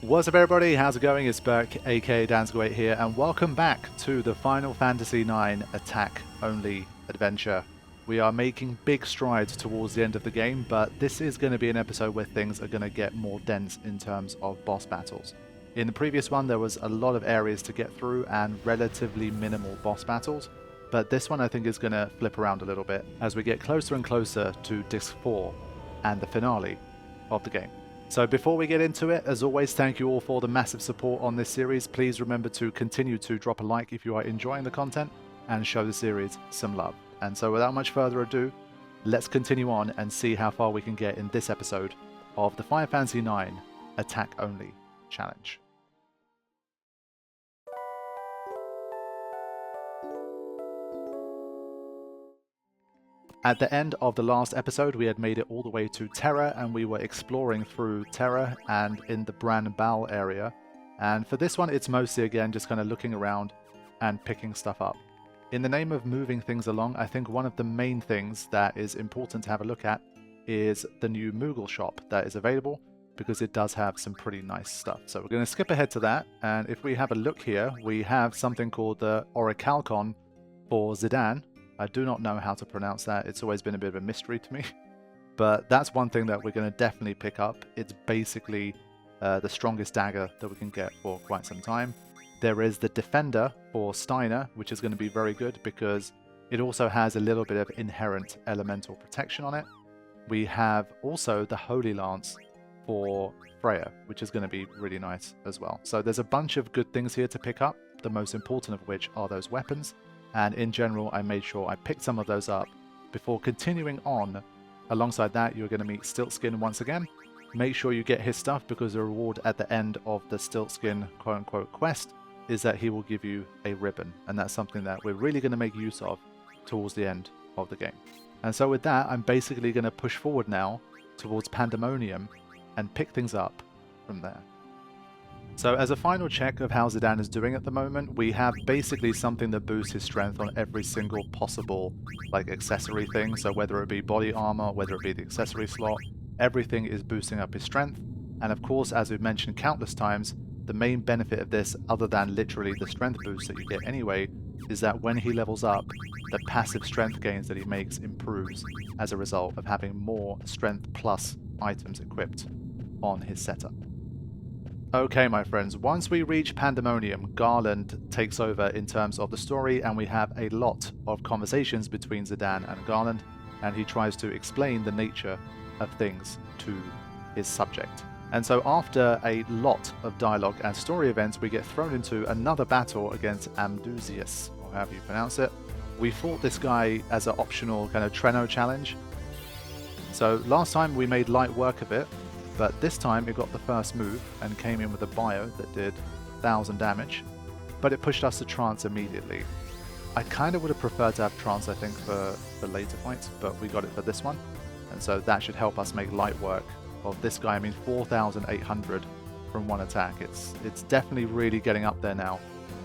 What's up everybody, how's it going? It's Berk, aka Dansko8 here, and welcome back to the Final Fantasy IX Attack Only adventure. We are making big strides towards the end of the game, but this is going to be an episode where things are going to get more dense in terms of boss battles. In the previous one there was a lot of areas to get through and relatively minimal boss battles, but this one I think is going to flip around a little bit as we get closer and closer to Disc 4 and the finale of the game. So before we get into it, as always, thank you all for the massive support on this series. Please remember to continue to drop a like if you are enjoying the content and show the series some love. And so without much further ado, let's continue on and see how far we can get in this episode of the Final Fantasy IX Attack Only Challenge. At the end of the last episode, we had made it all the way to Terra, and we were exploring through Terra and in the Bran Bal area. And for this one, it's mostly, again, just kind of looking around and picking stuff up. In the name of moving things along, I think one of the main things that is important to have a look at is the new Moogle shop that is available, because it does have some pretty nice stuff. So we're going to skip ahead to that, and if we have a look here, we have something called the Orichalcon for Zidane. I do not know how to pronounce that. It's always been a bit of a mystery to me. But that's one thing that we're going to definitely pick up. It's basically the strongest dagger that we can get for quite some time. There is the Defender for Steiner, which is going to be very good because it also has a little bit of inherent elemental protection on it. We have also the Holy Lance for Freya, which is going to be really nice as well. So there's a bunch of good things here to pick up, the most important of which are those weapons. And in general, I made sure I picked some of those up before continuing on. Alongside that, you're going to meet Stiltskin once again. Make sure you get his stuff, because the reward at the end of the Stiltskin quote-unquote quest is that he will give you a ribbon. And that's something that we're really going to make use of towards the end of the game. And so with that, I'm basically going to push forward now towards Pandemonium and pick things up from there. So as a final check of how Zidane is doing at the moment, we have basically something that boosts his strength on every single possible accessory thing. So whether it be body armor, whether it be the accessory slot, everything is boosting up his strength. And of course, as we've mentioned countless times, the main benefit of this, other than literally the strength boost that you get anyway, is that when he levels up, the passive strength gains that he makes improves as a result of having more strength plus items equipped on his setup. Okay, my friends, once we reach Pandemonium, Garland takes over in terms of the story, and we have a lot of conversations between Zidane and Garland, and he tries to explain the nature of things to his subject. And so after a lot of dialogue and story events, we get thrown into another battle against Amdusius, or however you pronounce it. We fought this guy as an optional kind of Treno challenge. So last time we made light work of it, but this time it got the first move and came in with a bio that did 1000 damage, but it pushed us to trance immediately. I kind of would have preferred to have trance, I think, for later fights, but we got it for this one, and so that should help us make light work of this guy. I mean, 4,800 from one attack. It's definitely really getting up there now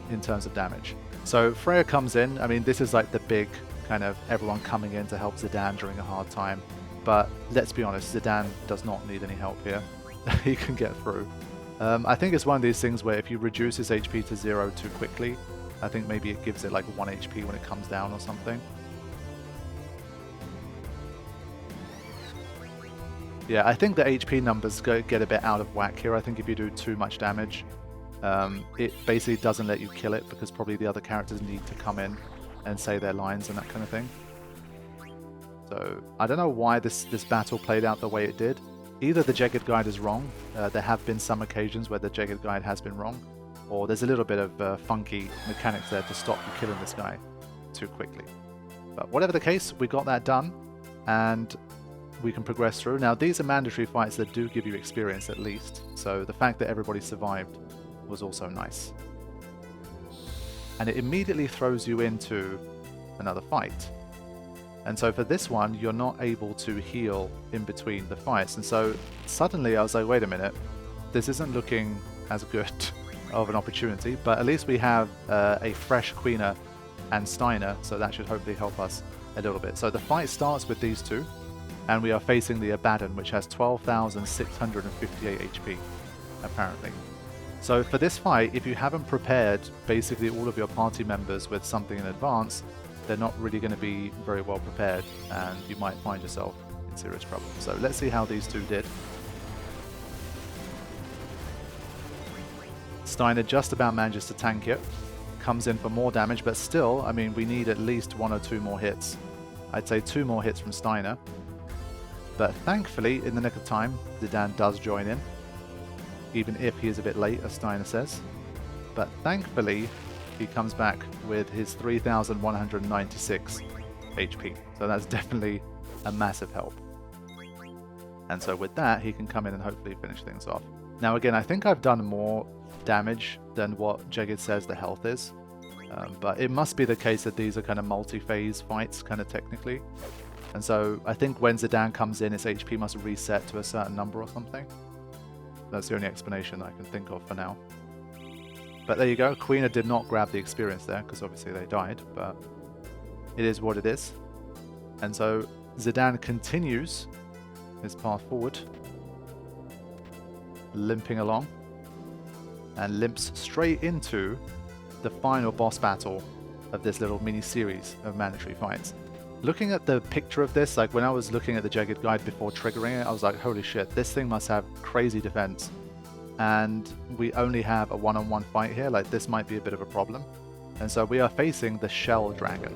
in terms of damage. So Freya comes in. I mean, this is like the big kind of everyone coming in to help Zidane during a hard time. But let's be honest, Zidane does not need any help here. He can get through. I think it's one of these things where if you reduce his HP to 0 too quickly, I think maybe it gives it like 1 HP when it comes down or something. Yeah, I think the HP numbers get a bit out of whack here. I think if you do too much damage, it basically doesn't let you kill it, because probably the other characters need to come in and say their lines and that kind of thing. So I don't know why this battle played out the way it did. Either the Jagged Guide is wrong, there have been some occasions where the Jagged Guide has been wrong, or there's a little bit of funky mechanics there to stop you killing this guy too quickly. But whatever the case, we got that done, and we can progress through. Now these are mandatory fights that do give you experience at least, so the fact that everybody survived was also nice. And it immediately throws you into another fight. And so for this one, you're not able to heal in between the fights. And so suddenly I was like, wait a minute, this isn't looking as good of an opportunity, but at least we have a fresh Queener and Steiner, so that should hopefully help us a little bit. So the fight starts with these two, and we are facing the Abaddon, which has 12,658 HP. apparently. So for this fight, if you haven't prepared basically all of your party members with something in advance, they're not really going to be very well prepared, and you might find yourself in serious trouble. So let's see how these two did. Steiner just about manages to tank it, comes in for more damage, but still, I mean, we need at least 1 or 2 more hits. I'd say 2 more hits from Steiner. But thankfully, in the nick of time, Zidane does join in, even if he is a bit late, as Steiner says. But thankfully, he comes back with his 3,196 HP. So that's definitely a massive help. And so with that, he can come in and hopefully finish things off. Now again, I think I've done more damage than what Jagged says the health is. But it must be the case that these are kind of multi-phase fights, kind of technically. And so I think when Zidane comes in, its HP must reset to a certain number or something. That's the only explanation I can think of for now. But there you go. Queena did not grab the experience there, because obviously they died, but it is what it is. And so Zidane continues his path forward, limping along, and limps straight into the final boss battle of this little mini-series of mandatory fights. Looking at the picture of this, like when I was looking at the Jagged Guide before triggering it, I was like, holy shit, this thing must have crazy defense. And we only have a one-on-one fight here, like this might be a bit of a problem. And so we are facing the Shell Dragon.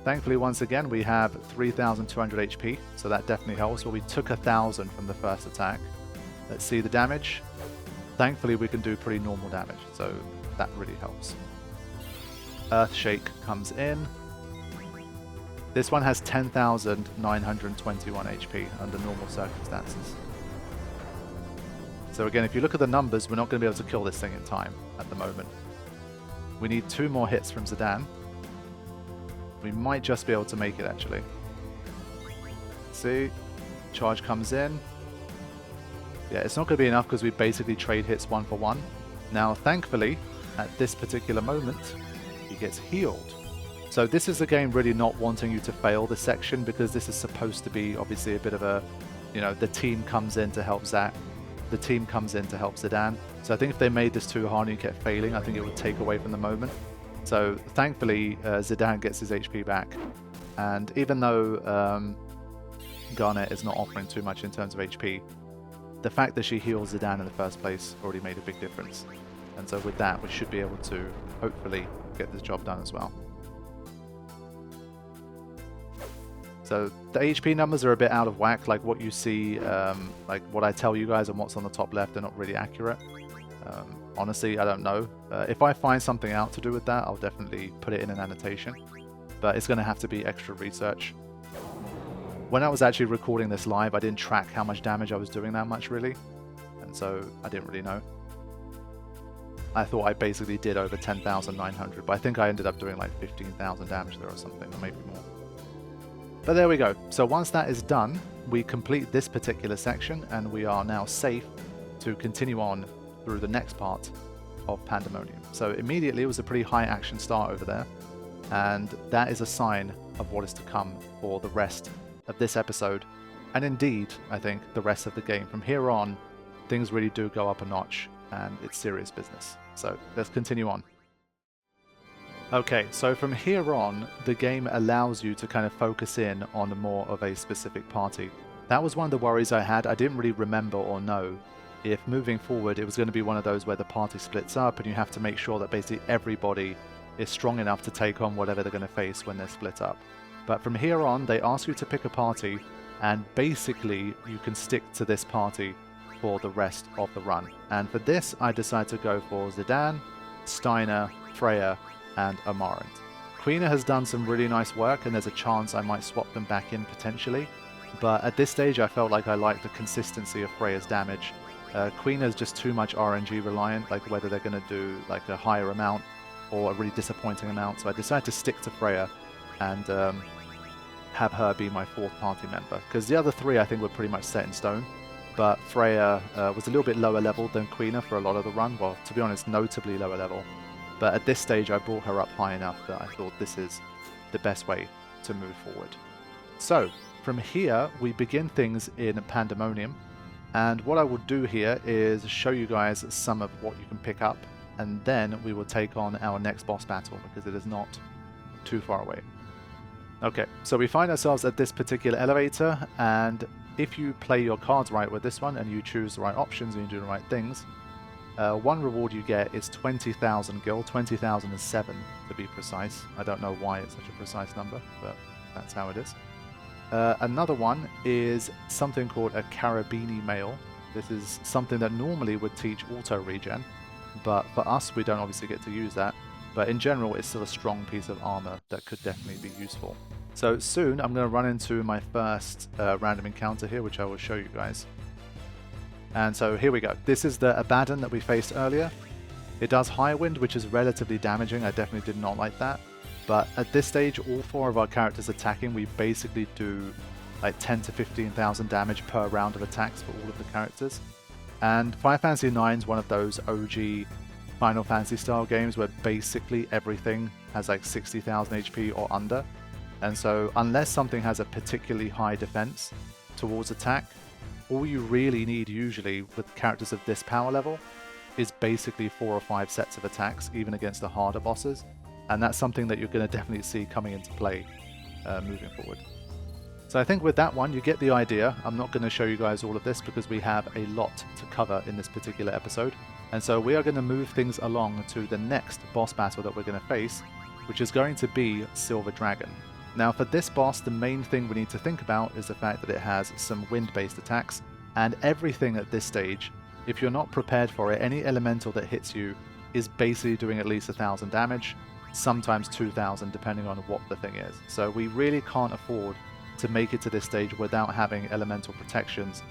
Thankfully, once again, we have 3,200 HP, so that definitely helps. Well, we took 1,000 from the first attack. Let's see the damage. Thankfully, we can do pretty normal damage, so that really helps. Earthshake comes in. This one has 10,921 HP under normal circumstances. So again, if you look at the numbers, we're not going to be able to kill this thing in time at the moment. We need 2 more hits from Zidane. We might just be able to make it, actually. See? Charge comes in. Yeah, it's not going to be enough because we basically trade hits 1 for 1. Now, thankfully, at this particular moment, he gets healed. So this is the game really not wanting you to fail this section, because this is supposed to be obviously a bit of a, you know, the team comes in to help Zack. The team comes in to help Zidane. So I think if they made this too hard and you kept failing, I think it would take away from the moment. So thankfully, Zidane gets his HP back. And even though Garnet is not offering too much in terms of HP, the fact that she heals Zidane in the first place already made a big difference. And so with that, we should be able to hopefully get this job done as well. So the HP numbers are a bit out of whack, like what you see, like what I tell you guys and what's on the top left are not really accurate. Honestly, I don't know. If I find something out to do with that, I'll definitely put it in an annotation. But it's going to have to be extra research. When I was actually recording this live, I didn't track how much damage I was doing that much, really. And so I didn't really know. I thought I basically did over 10,900, but I think I ended up doing like 15,000 damage there or something, or maybe more. But there we go. So once that is done, we complete this particular section, and we are now safe to continue on through the next part of Pandemonium. So immediately it was a pretty high action start over there, and that is a sign of what is to come for the rest of this episode, and indeed, I think, the rest of the game. From here on, things really do go up a notch, and it's serious business. So let's continue on. Okay, so from here on, the game allows you to kind of focus in on more of a specific party. That was one of the worries I had. I didn't really remember or know if moving forward it was going to be one of those where the party splits up and you have to make sure that basically everybody is strong enough to take on whatever they're going to face when they're split up. But from here on, they ask you to pick a party, and basically you can stick to this party for the rest of the run. And for this, I decided to go for Zidane, Steiner, Freya, and Amarant. Queena has done some really nice work, and there's a chance I might swap them back in potentially. But at this stage, I felt like I liked the consistency of Freya's damage. Queena is just too much RNG reliant, like whether they're going to do like a higher amount or a really disappointing amount. So I decided to stick to Freya and have her be my 4th party member, because the other 3 I think were pretty much set in stone. But Freya was a little bit lower level than Queena for a lot of the run. Well, to be honest, notably lower level. But at this stage, I brought her up high enough that I thought this is the best way to move forward. So, from here, we begin things in Pandemonium. And what I will do here is show you guys some of what you can pick up, and then we will take on our next boss battle because it is not too far away. Okay, so we find ourselves at this particular elevator, and if you play your cards right with this one and you choose the right options and you do the right things, one reward you get is 20,000 gil, 20,007 to be precise. I don't know why it's such a precise number, but that's how it is. Another one is something called a Carabini mail. This is something that normally would teach auto regen, but for us we don't obviously get to use that. But in general it's still a strong piece of armor that could definitely be useful. So soon I'm going to run into my first random encounter here, which I will show you guys. And so here we go. This is the Abaddon that we faced earlier. It does high wind, which is relatively damaging. I definitely did not like that. But at this stage, all 4 of our characters attacking, we basically do like 10 to 15,000 damage per round of attacks for all of the characters. And Final Fantasy IX is one of those OG Final Fantasy style games where basically everything has like 60,000 HP or under. And so unless something has a particularly high defense towards attack, all you really need usually with characters of this power level is basically 4 or 5 sets of attacks, even against the harder bosses. And that's something that you're going to definitely see coming into play moving forward. So I think with that one, you get the idea. I'm not going to show you guys all of this because we have a lot to cover in this particular episode. And so we are going to move things along to the next boss battle that we're going to face, which is going to be Silver Dragon. Now for this boss, the main thing we need to think about is the fact that it has some wind-based attacks, and everything at this stage, if you're not prepared for it, any elemental that hits you is basically doing at least 1,000 damage, sometimes 2,000 depending on what the thing is. So we really can't afford to make it to this stage without having elemental protections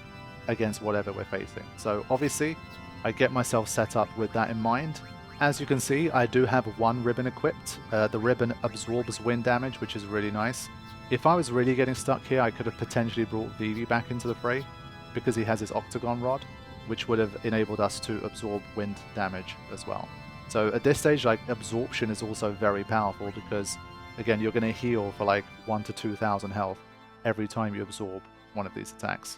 against whatever we're facing. So obviously, I get myself set up with that in mind. As you can see, I do have 1 ribbon equipped. The ribbon absorbs wind damage, which is really nice. If I was really getting stuck here, I could have potentially brought Vivi back into the fray, because he has his octagon rod, which would have enabled us to absorb wind damage as well. So at this stage, like, absorption is also very powerful because, again, you're going to heal for like 1 to 2,000 health every time you absorb one of these attacks.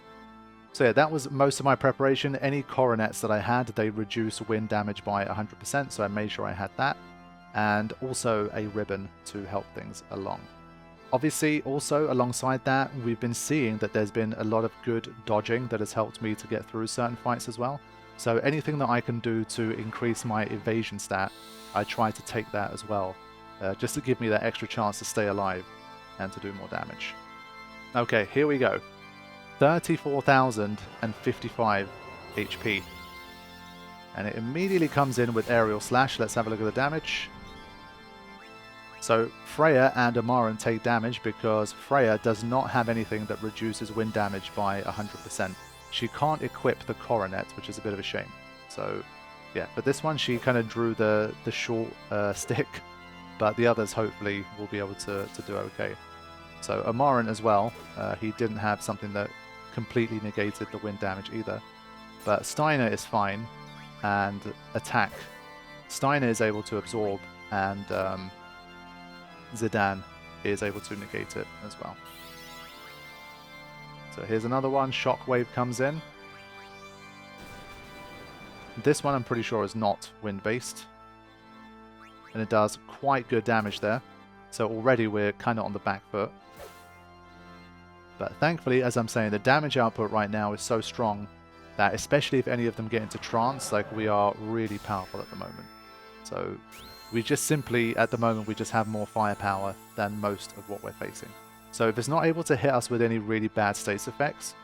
So yeah, that was most of my preparation. Any coronets that I had, they reduce wind damage by 100%, so I made sure I had that. And also a ribbon to help things along. Obviously, also alongside that, we've been seeing that there's been a lot of good dodging that has helped me to get through certain fights as well. So anything that I can do to increase my evasion stat, I try to take that as well, just to give me that extra chance to stay alive and to do more damage. Okay, here we go. 34,055 HP. And it immediately comes in with Aerial Slash. Let's have a look at the damage. So Freya and Amaran take damage because Freya does not have anything that reduces wind damage by 100%. She can't equip the coronet, which is a bit of a shame. So yeah, but this one she kind of drew the short stick, but the others hopefully will be able to do okay. So Amaran as well, he didn't have something that completely negated the wind damage either. But Steiner is fine, and attack. Steiner is able to absorb, and Zidane is able to negate it as well. So here's another one. Shockwave comes in. This one I'm pretty sure is not wind-based. And it does quite good damage there. So already we're kind of on the back foot. But thankfully, as I'm saying, the damage output right now is so strong that especially if any of them get into trance, like, we are really powerful at the moment. So we just simply, at the moment, we just have more firepower than most of what we're facing. So if it's not able to hit us with any really bad status effects,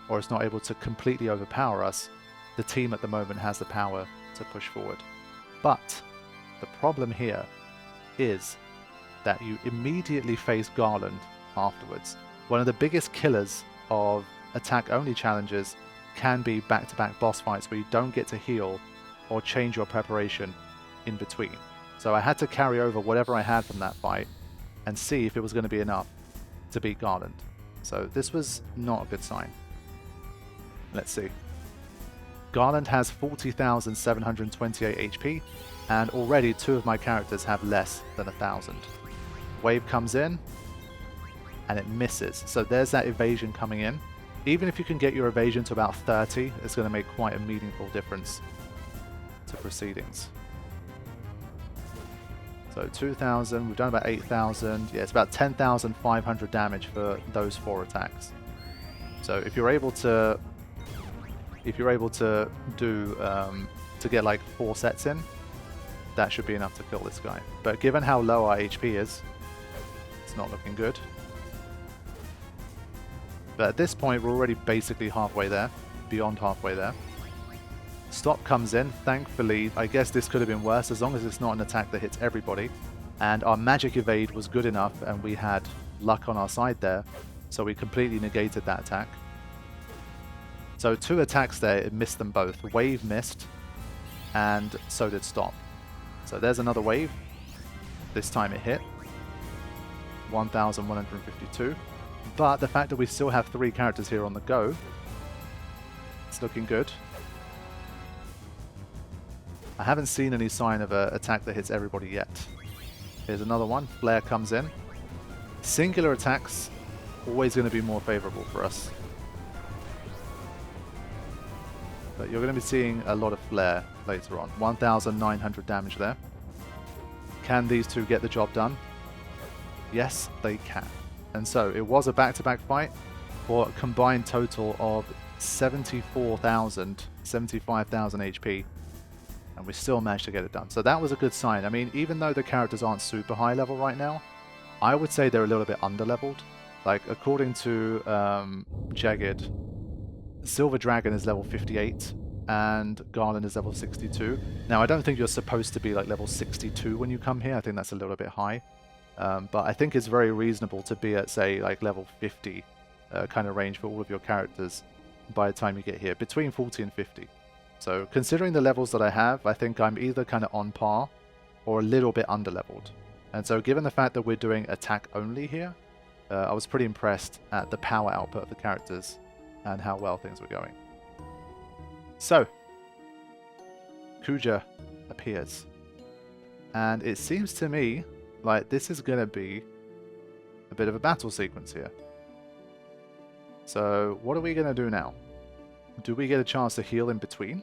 or it's not able to completely overpower us, the team at the moment has the power to push forward. But the problem here is that you immediately face Garland afterwards. One of the biggest killers of attack-only challenges can be back-to-back boss fights where you don't get to heal or change your preparation in between. So I had to carry over whatever I had from that fight and see if it was going to be enough to beat Garland. So this was not a good sign. Let's see. Garland has 40,728 HP, and already 2 of my characters have less than 1,000. Wave comes in, and it misses. So there's that evasion coming in. even if you can get your evasion to about 30, it's going to make quite a meaningful difference to proceedings. So 2,000, we've done about 8,000. Yeah, it's about 10,500 damage for those 4 attacks. So if you're able to do to get like 4 sets in, that should be enough to kill this guy. But given how low our HP is, it's not looking good. But at this point, we're already basically halfway there, beyond halfway there. Stop comes in. Thankfully, I guess this could have been worse as long as it's not an attack that hits everybody. And our magic evade was good enough and we had luck on our side there. So we completely negated that attack. So 2 attacks there, it missed them both. Wave missed and so did Stop. So there's another wave. This time it hit. 1,152. But the fact that we still have 3 characters here on the go, it's looking good. I haven't seen any sign of an attack that hits everybody yet. Here's another one. Flare comes in. Singular attacks, always going to be more favorable for us. But you're going to be seeing a lot of Flare later on. 1,900 damage there. Can these 2 get the job done? Yes, they can. And so it was a back-to-back fight for a combined total of 74,000, 75,000 HP. And we still managed to get it done. So that was a good sign. I mean, even though the characters aren't super high level right now, I would say they're a little bit under-leveled. Like, according to Jagged, Silver Dragon is level 58 and Garland is level 62. Now, I don't think you're supposed to be like level 62 when you come here. I think that's a little bit high. But I think it's very reasonable to be at, say, like level 50 kind of range for all of your characters by the time you get here, between 40 and 50. So considering the levels that I have, I think I'm either kind of on par or a little bit under-leveled. And so given the fact that we're doing attack only here, I was pretty impressed at the power output of the characters and how well things were going. So, Kuja appears. And it seems to me like this is going to be a bit of a battle sequence here. So what are we going to do now? Do we get a chance to heal in between?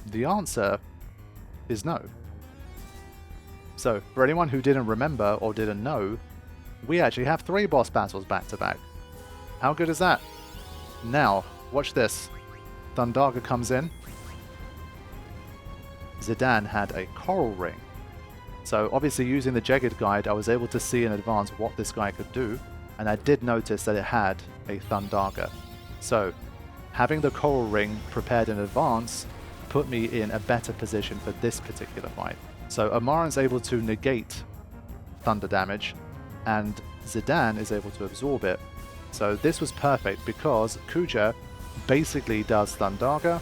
The answer is no. So, for anyone who didn't remember or didn't know, we actually have 3 boss battles back to back. How good is that? Now, watch this. Thundaga comes in. Zidane had a coral ring. So, obviously using the Jagged guide, I was able to see in advance what this guy could do, and I did notice that it had a Thundaga. So, having the coral ring prepared in advance put me in a better position for this particular fight. So Amaran's able to negate thunder damage, and Zidane is able to absorb it. So this was perfect because Kuja basically does Thundaga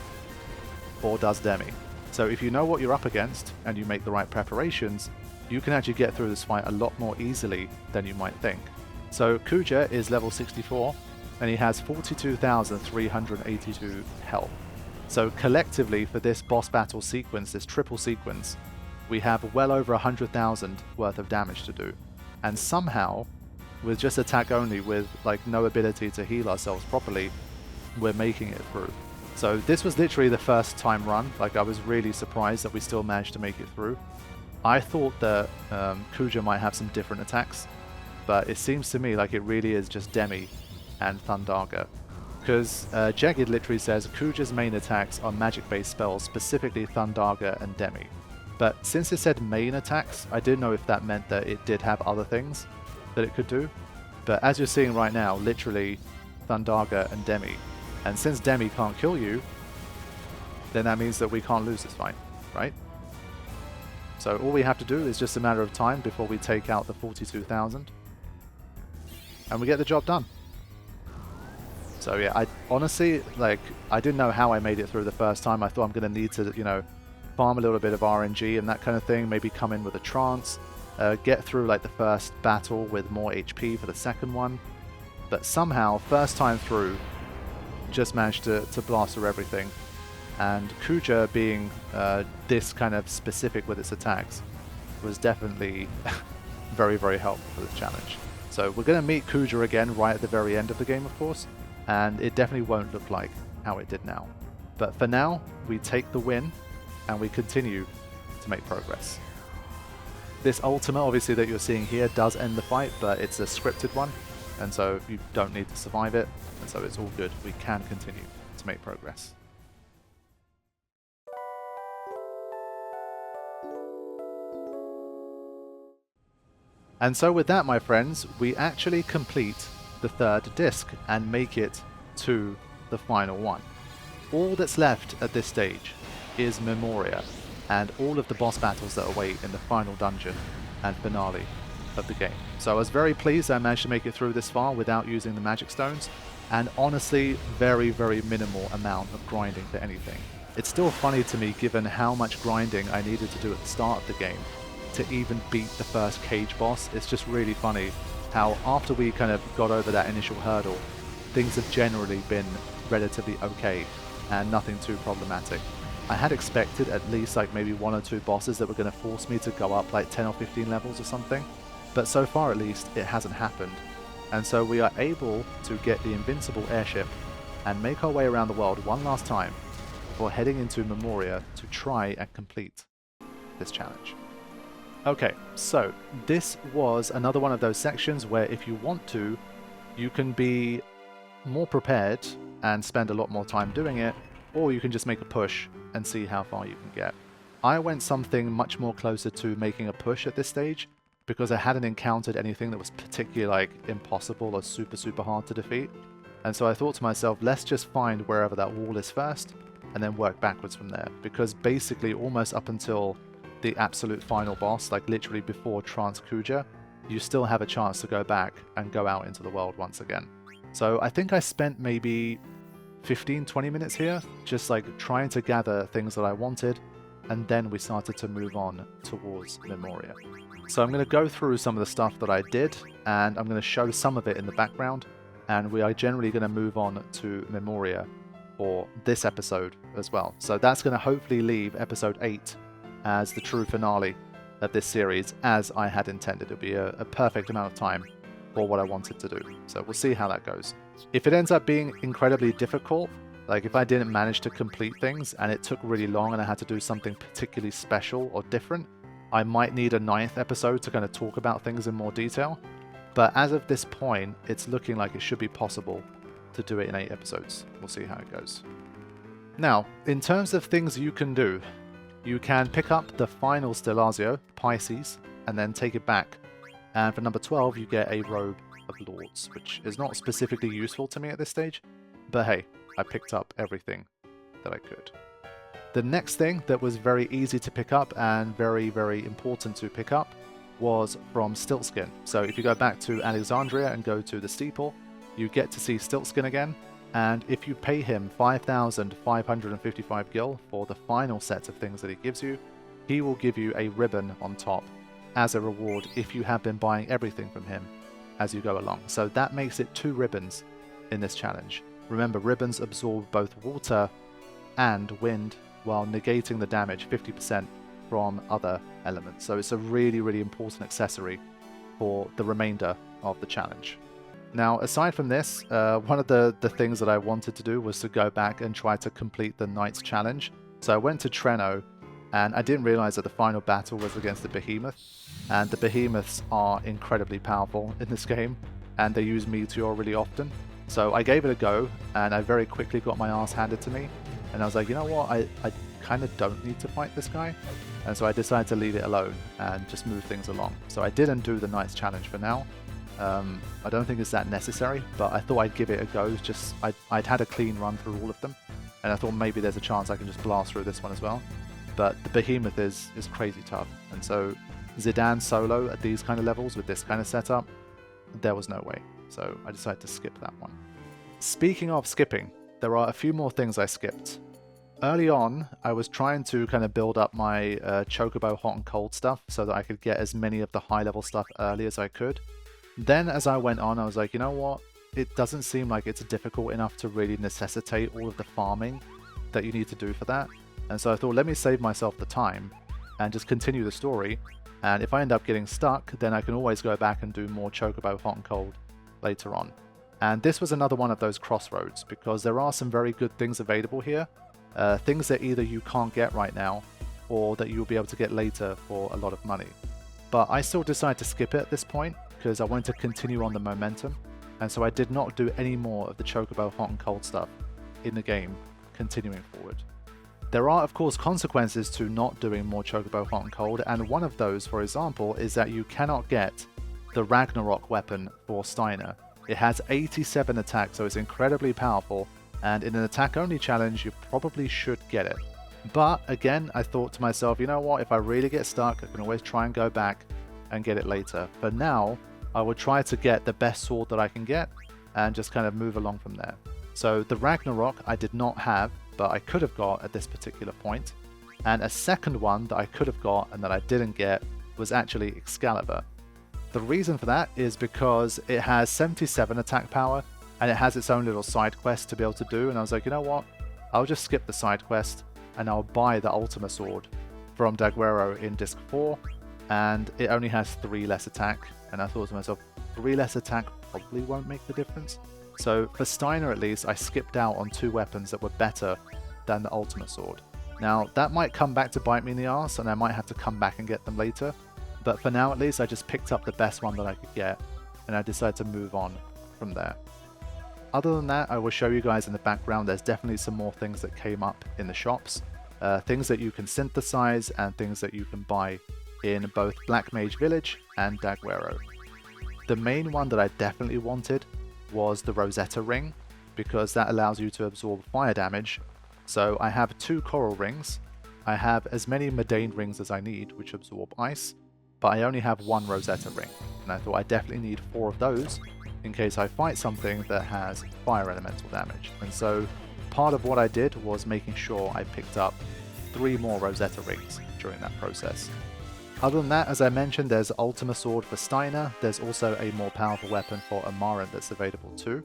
or does Demi. So if you know what you're up against and you make the right preparations, you can actually get through this fight a lot more easily than you might think. So Kuja is level 64 and he has 42,382 health. So collectively for this boss battle sequence, this triple sequence, we have well over 100,000 worth of damage to do. And somehow, with just attack only, with like no ability to heal ourselves properly, we're making it through. So this was literally the first time run. Like I was really surprised that we still managed to make it through. I thought that Kuja might have some different attacks, but it seems to me like it really is just Demi and Thundaga. Because Jagged literally says Kuja's main attacks are magic-based spells, specifically Thundaga and Demi. But since it said main attacks, I didn't know if that meant that it did have other things that it could do. But as you're seeing right now, literally Thundaga and Demi. And since Demi can't kill you, then that means that we can't lose this fight, right? So all we have to do is just a matter of time before we take out the 42,000. And we get the job done. So yeah, I honestly, like, I didn't know how I made it through the first time. I thought I'm going to need to, you know, farm a little bit of RNG and that kind of thing. Maybe come in with a trance. Get through, like, the first battle with more HP for the second one. But somehow, first time through, just managed to blast through everything. And Kuja being this kind of specific with its attacks was definitely very, very helpful for this challenge. So we're going to meet Kuja again right at the very end of the game, of course. and it definitely won't look like how it did now. But for now, we take the win, and we continue to make progress. This ultimate, obviously, that you're seeing here does end the fight, but it's a scripted one, and so you don't need to survive it, and so it's all good. We can continue to make progress. And so with that, my friends, we actually complete the third disc and make it to the final one. All that's left at this stage is Memoria and all of the boss battles that await in the final dungeon and finale of the game. So I was very pleased I managed to make it through this far without using the magic stones, and honestly, very, very minimal amount of grinding for anything. It's still funny to me given how much grinding I needed to do at the start of the game to even beat the first cage boss. It's just really funny how after we kind of got over that initial hurdle, things have generally been relatively okay and nothing too problematic. I had expected at least like maybe 1 or 2 bosses that were going to force me to go up like 10 or 15 levels or something, but so far at least it hasn't happened. And so we are able to get the invincible airship and make our way around the world one last time before heading into Memoria to try and complete this challenge. Okay, so this was another one of those sections where if you want to, you can be more prepared and spend a lot more time doing it, or you can just make a push and see how far you can get. I went something much more closer to making a push at this stage because I hadn't encountered anything that was particularly like impossible or super hard to defeat. And so I thought to myself, let's just find wherever that wall is first and then work backwards from there, because basically almost up until the absolute final boss, like literally before Trance Kuja, you still have a chance to go back and go out into the world once again. So I think I spent maybe 15-20 minutes here just like trying to gather things that I wanted, and then we started to move on towards Memoria. So I'm going to go through some of the stuff that I did, and I'm going to show some of it in the background, and we are generally going to move on to Memoria for this episode as well. So that's going to hopefully leave episode 8 as the true finale of this series, as I had intended. It'll be a perfect amount of time for what I wanted to do. So we'll see how that goes. If it ends up being incredibly difficult, like if I didn't manage to complete things and it took really long and I had to do something particularly special or different, I might need a 9th episode to kind of talk about things in more detail. But as of this point, it's looking like it should be possible to do it in 8 episodes. We'll see how it goes. Now, in terms of things you can do, you can pick up the final Stellazio, Pisces, and then take it back. And for number 12, you get a Robe of Lords, which is not specifically useful to me at this stage, but hey, I picked up everything that I could. The next thing that was very easy to pick up and very, very important to pick up was from Stiltskin. So if you go back to Alexandria and go to the steeple, you get to see Stiltskin again. And if you pay him 5,555 gil for the final set of things that he gives you, he will give you a ribbon on top as a reward if you have been buying everything from him as you go along. So that makes it 2 ribbons in this challenge. Remember, ribbons absorb both water and wind while negating the damage 50% from other elements. So it's a really, really important accessory for the remainder of the challenge. Now, aside from this, one of the things that I wanted to do was to go back and try to complete the Knights challenge. So I went to Treno, and I didn't realize that the final battle was against the Behemoth. And the Behemoths are incredibly powerful in this game, and they use Meteor really often. So I gave it a go, and I very quickly got my ass handed to me. And I was like, you know what, I kind of don't need to fight this guy. And so I decided to leave it alone and just move things along. So I didn't do the Knights challenge for now. I don't think it's that necessary, but I thought I'd give it a go. Just I'd had a clean run through all of them, and I thought maybe there's a chance I can just blast through this one as well. But the Behemoth is crazy tough, and so Zidane solo at these kind of levels with this kind of setup, there was no way. So I decided to skip that one. Speaking of skipping, there are a few more things I skipped. Early on, I was trying to kind of build up my Chocobo hot and cold stuff so that I could get as many of the high level stuff early as I could. Then as I went on, I was like, you know what? It doesn't seem like it's difficult enough to really necessitate all of the farming that you need to do for that. And so I thought, let me save myself the time and just continue the story. And if I end up getting stuck, then I can always go back and do more Chocobo hot and cold later on. And this was another one of those crossroads, because there are some very good things available here. Things that either you can't get right now, or that you'll be able to get later for a lot of money. But I still decided to skip it at this point, because I wanted to continue on the momentum, and so I did not do any more of the Chocobo Hot and Cold stuff in the game, continuing forward. There are of course consequences to not doing more Chocobo Hot and Cold, and one of those, for example, is that you cannot get the Ragnarok weapon for Steiner. It has 87 attacks, so it's incredibly powerful, and in an attack only challenge you probably should get it. But again, I thought to myself, you know what, if I really get stuck, I can always try and go back and get it later. For now, I will try to get the best sword that I can get and just kind of move along from there. So the Ragnarok I did not have, but I could have got at this particular point. And a second one that I could have got and that I didn't get was actually Excalibur. The reason for that is because it has 77 attack power and it has its own little side quest to be able to do, and I was like, you know what, I'll just skip the side quest and I'll buy the Ultima Sword from Daguerreo in Disc 4, and it only has 3 less attack, and I thought to myself, 3 less attack probably won't make the difference. So for Steiner at least, I skipped out on 2 weapons that were better than the Ultima Sword. Now that might come back to bite me in the arse, and I might have to come back and get them later, but for now at least I just picked up the best one that I could get, and I decided to move on from there. Other than that, I will show you guys in the background, there's definitely some more things that came up in the shops. Things that you can synthesize and things that you can buy in both Black Mage Village and Daguerreo. The main one that I definitely wanted was the Rosetta Ring, because that allows you to absorb fire damage. So I have 2 coral rings, I have as many Mundane rings as I need, which absorb ice, but I only have 1 Rosetta Ring, and I thought I definitely need 4 of those in case I fight something that has fire elemental damage. And so part of what I did was making sure I picked up 3 more Rosetta Rings during that process. Other than that, as I mentioned, there's Ultima Sword for Steiner, there's also a more powerful weapon for Amaran that's available too.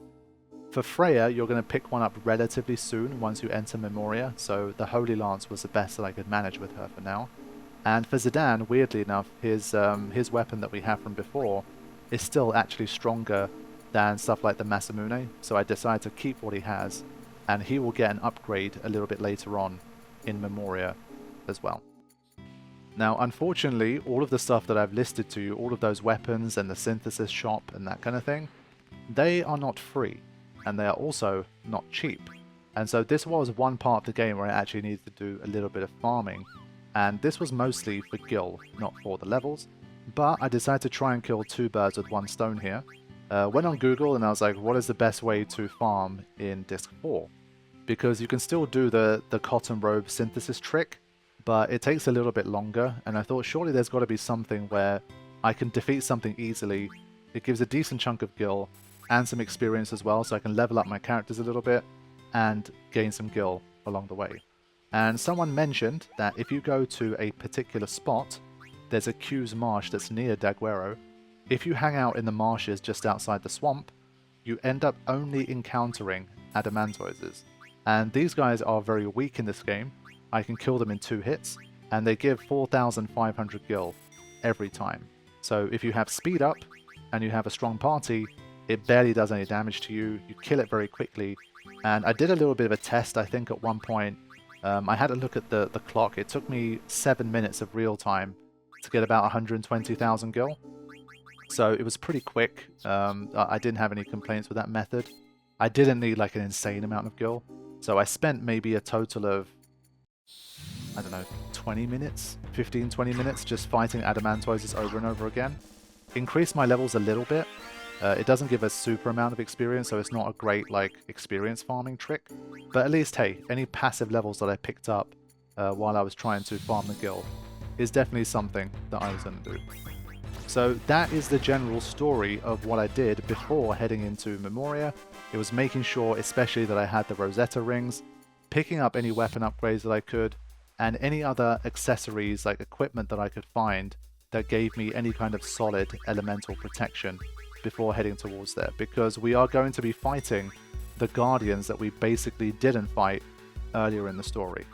For Freya, you're going to pick one up relatively soon once you enter Memoria, so the Holy Lance was the best that I could manage with her for now. And for Zidane, weirdly enough, his weapon that we have from before is still actually stronger than stuff like the Masamune, so I decided to keep what he has, and he will get an upgrade a little bit later on in Memoria as well. Now unfortunately, all of the stuff that I've listed to you, all of those weapons and the synthesis shop and that kind of thing, they are not free, and they are also not cheap. And so this was one part of the game where I actually needed to do a little bit of farming, and this was mostly for Gil, not for the levels, but I decided to try and kill 2 birds with 1 stone here. Went on Google and I was like, what is the best way to farm in Disc 4? Because you can still do the cotton robe synthesis trick, but it takes a little bit longer, and I thought surely there's got to be something where I can defeat something easily, it gives a decent chunk of gil, and some experience as well, so I can level up my characters a little bit, and gain some gil along the way. And someone mentioned that if you go to a particular spot, there's a Q's marsh that's near Daguerreo. If you hang out in the marshes just outside the swamp, you end up only encountering adamantoises. And these guys are very weak in this game. I can kill them in 2 hits, and they give 4,500 gil every time. So if you have speed up, and you have a strong party, it barely does any damage to you, you kill it very quickly. And I did a little bit of a test, I think at one point. I had a look at the clock, it took me 7 minutes of real time to get about 120,000 gil. So it was pretty quick. I didn't have any complaints with that method. I didn't need like an insane amount of gil. So I spent maybe a total of, I don't know, 20 minutes, 15-20 minutes just fighting adamantoises over and over again. Increased my levels a little bit. It doesn't give a super amount of experience, so it's not a great like experience farming trick. But at least, hey, any passive levels that I picked up while I was trying to farm the gil is definitely something that I was going to do. So that is the general story of what I did before heading into Memoria. It was making sure especially that I had the Rosetta rings, picking up any weapon upgrades that I could, and any other accessories like equipment that I could find that gave me any kind of solid elemental protection before heading towards there, because we are going to be fighting the Guardians that we basically didn't fight earlier in the story.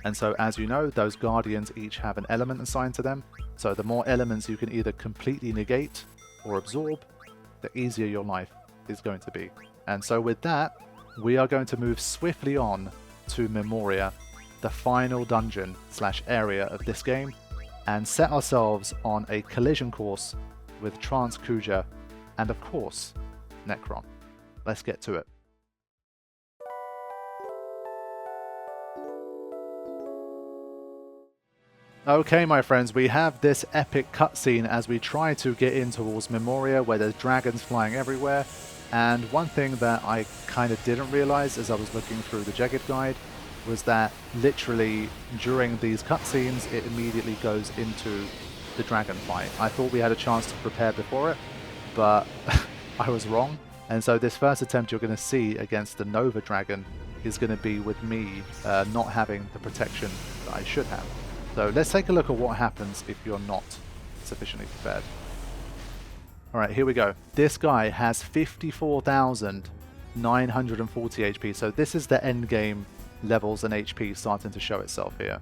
And so as you know, those Guardians each have an element assigned to them, so the more elements you can either completely negate or absorb, the easier your life is going to be. And so with that, we are going to move swiftly on to Memoria, the final dungeon / area of this game, and set ourselves on a collision course with Trance Kuja and of course Necron. Let's get to it. Okay, my friends, we have this epic cutscene as we try to get in towards Memoria, where there's dragons flying everywhere. And one thing that I kind of didn't realize as I was looking through the Jagged Guide was that literally during these cutscenes it immediately goes into the dragon fight. I thought we had a chance to prepare before it, but I was wrong. And so this first attempt you're going to see against the Nova Dragon is going to be with me not having the protection that I should have. So let's take a look at what happens if you're not sufficiently prepared. Alright, here we go. This guy has 54,940 HP, so this is the end game levels and HP starting to show itself here.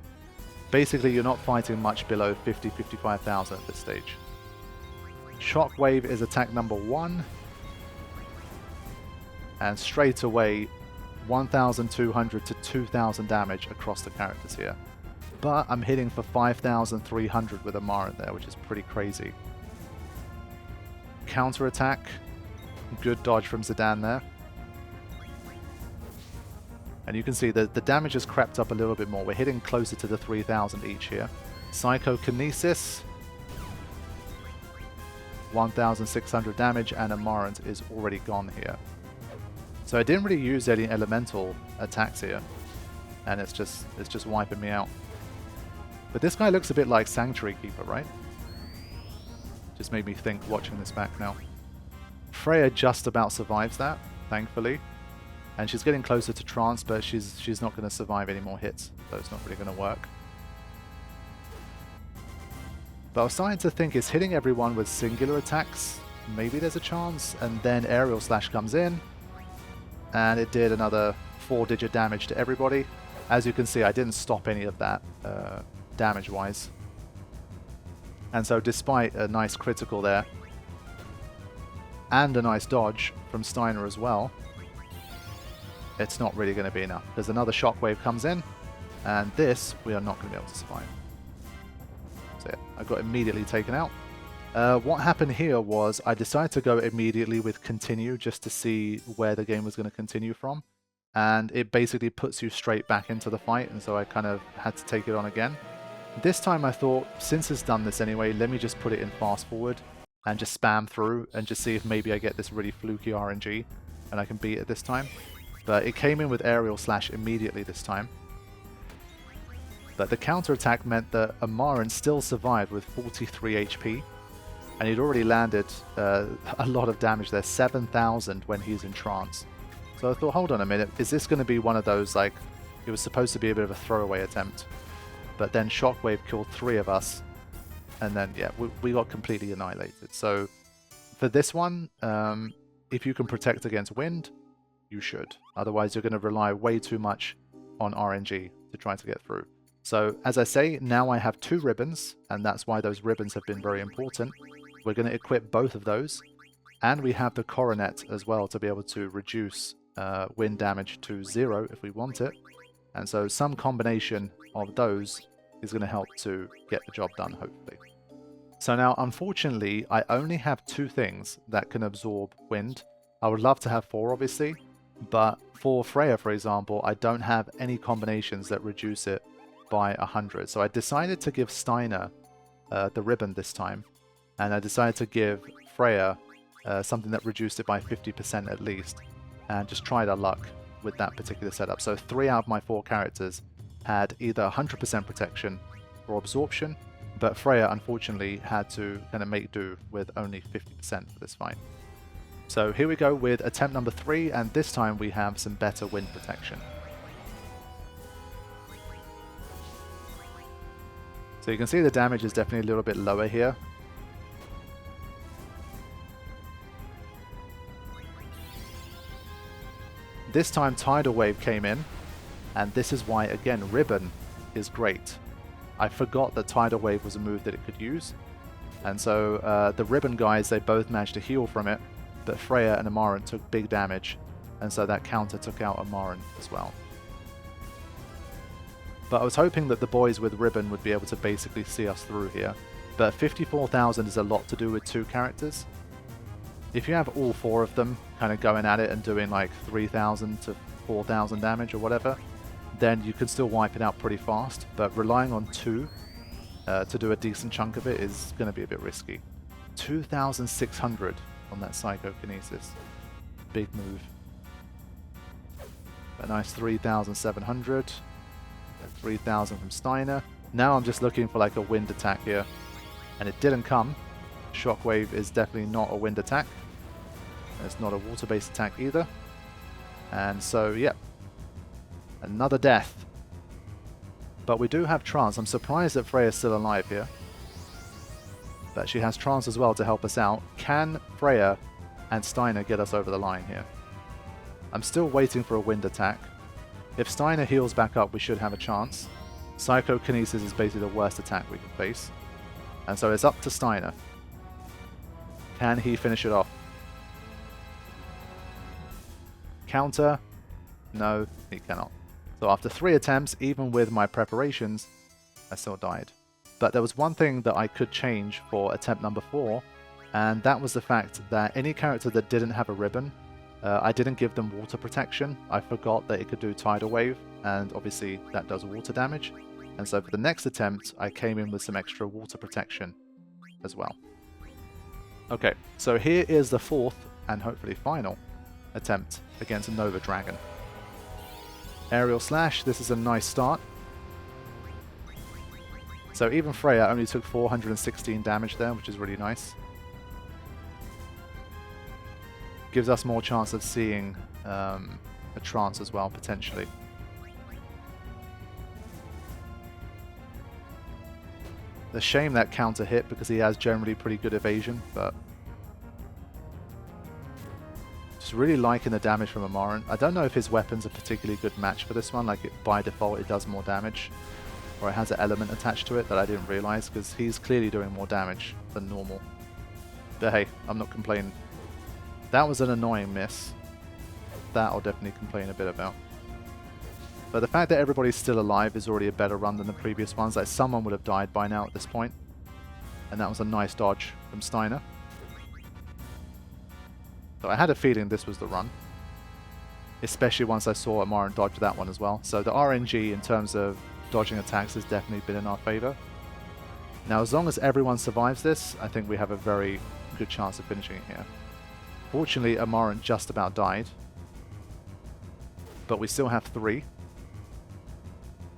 Basically, you're not fighting much below 55,000 at this stage. Shockwave is attack number 1, and straight away 1,200 to 2,000 damage across the characters here. But I'm hitting for 5,300 with Amaran there, which is pretty crazy. Counter attack, good dodge from Zidane there. And you can see that the damage has crept up a little bit more. We're hitting closer to the 3,000 each here. Psychokinesis, 1,600 damage, and Amarant is already gone here. So I didn't really use any elemental attacks here, and it's just wiping me out. But this guy looks a bit like Sanctuary Keeper, right? Just made me think watching this back now. Freya just about survives that, thankfully. And she's getting closer to Trance, but she's not going to survive any more hits, so it's not really going to work. But I was starting to think, is hitting everyone with singular attacks, maybe there's a chance? And then Aerial Slash comes in, and it did another 4-digit damage to everybody. As you can see, I didn't stop any of that damage-wise. And so despite a nice critical there, and a nice dodge from Steiner as well, it's not really going to be enough. There's another shockwave comes in, and this we are not going to be able to survive. So yeah, I got immediately taken out. What happened here was I decided to go immediately with continue just to see where the game was going to continue from. And it basically puts you straight back into the fight, and so I kind of had to take it on again. This time I thought, since it's done this anyway, let me just put it in fast forward and just spam through and just see if maybe I get this really fluky RNG and I can beat it this time. But it came in with Aerial Slash immediately this time. But the counterattack meant that Amaran still survived with 43 HP, and he'd already landed a lot of damage there, 7,000 when he's in trance. So I thought, hold on a minute, is this going to be one of those, like, it was supposed to be a bit of a throwaway attempt, but then Shockwave killed 3 of us, and then, yeah, we got completely annihilated. So for this one, if you can protect against wind, you should. Otherwise, you're going to rely way too much on RNG to try to get through. So, as I say, now I have 2 ribbons, and that's why those ribbons have been very important. We're going to equip both of those, and we have the Coronet as well to be able to reduce wind damage to 0 if we want it. And so some combination of those is going to help to get the job done, hopefully. So now, unfortunately, I only have 2 things that can absorb wind. I would love to have 4, obviously, but for Freya, for example, I don't have any combinations that reduce it by 100. So I decided to give Steiner the ribbon this time, and I decided to give Freya something that reduced it by 50% at least, and just tried our luck with that particular setup. So 3 out of my 4 characters had either 100% protection or absorption, but Freya unfortunately had to kind of make do with only 50% for this fight. So here we go with attempt number 3, and this time we have some better wind protection. So you can see the damage is definitely a little bit lower here. This time Tidal Wave came in, and this is why, again, Ribbon is great. I forgot that Tidal Wave was a move that it could use, and so the Ribbon guys, they both managed to heal from it, but Freya and Amaran took big damage, and so that counter took out Amaran as well. But I was hoping that the boys with ribbon would be able to basically see us through here. But 54,000 is a lot to do with 2 characters. If you have all 4 of them kind of going at it and doing like 3,000 to 4,000 damage or whatever, then you can still wipe it out pretty fast. But relying on 2 to do a decent chunk of it is going to be a bit risky. 2,600 on that Psychokinesis. Big move. A nice 3,700. 3,000 from Steiner. Now I'm just looking for like a wind attack here. And it didn't come. Shockwave is definitely not a wind attack. It's not a water-based attack either. And so, yeah. Another death. But we do have Trance. I'm surprised that Freya's still alive here. But she has Trance as well to help us out. Can Freya and Steiner get us over the line here? I'm still waiting for a wind attack. If Steiner heals back up, we should have a chance. Psychokinesis is basically the worst attack we can face. And so it's up to Steiner. Can he finish it off? Counter? No, he cannot. So after 3 attempts, even with my preparations, I still died. But there was one thing that I could change for attempt number 4, and that was the fact that any character that didn't have a ribbon, I didn't give them water protection. I forgot that it could do Tidal Wave, and obviously that does water damage. And so for the next attempt, I came in with some extra water protection as well. Okay, so here is the 4th, and hopefully final, attempt against a Nova Dragon. Aerial Slash, this is a nice start. So even Freya only took 416 damage there, which is really nice. Gives us more chance of seeing a Trance as well, potentially. The shame that counter hit because he has generally pretty good evasion, but just really liking the damage from Amaran. I don't know if his weapon's a particularly good match for this one, like by default it does more damage, or it has an element attached to it that I didn't realize, because he's clearly doing more damage than normal. But hey, I'm not complaining. That was an annoying miss. That I'll definitely complain a bit about. But the fact that everybody's still alive is already a better run than the previous ones. Like, someone would have died by now at this point. And that was a nice dodge from Steiner. So I had a feeling this was the run. Especially once I saw Amaran dodge that one as well. So the RNG in terms of dodging attacks has definitely been in our favor. Now as long as everyone survives this, I think we have a very good chance of finishing it here. Fortunately, Amaran just about died. But we still have 3.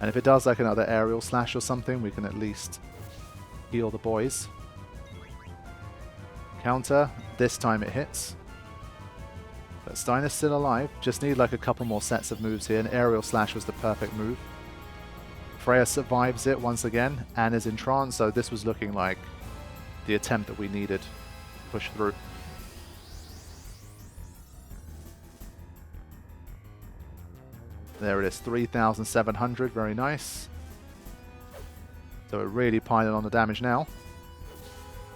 And if it does like another aerial slash or something, we can at least heal the boys. Counter. This time it hits. But Steiner's still alive. Just need like a couple more sets of moves here. And aerial slash was the perfect move. Freya survives it once again and is in Trance. So this was looking like the attempt that we needed to push through. There it is, 3,700, very nice. So we're really piling on the damage now.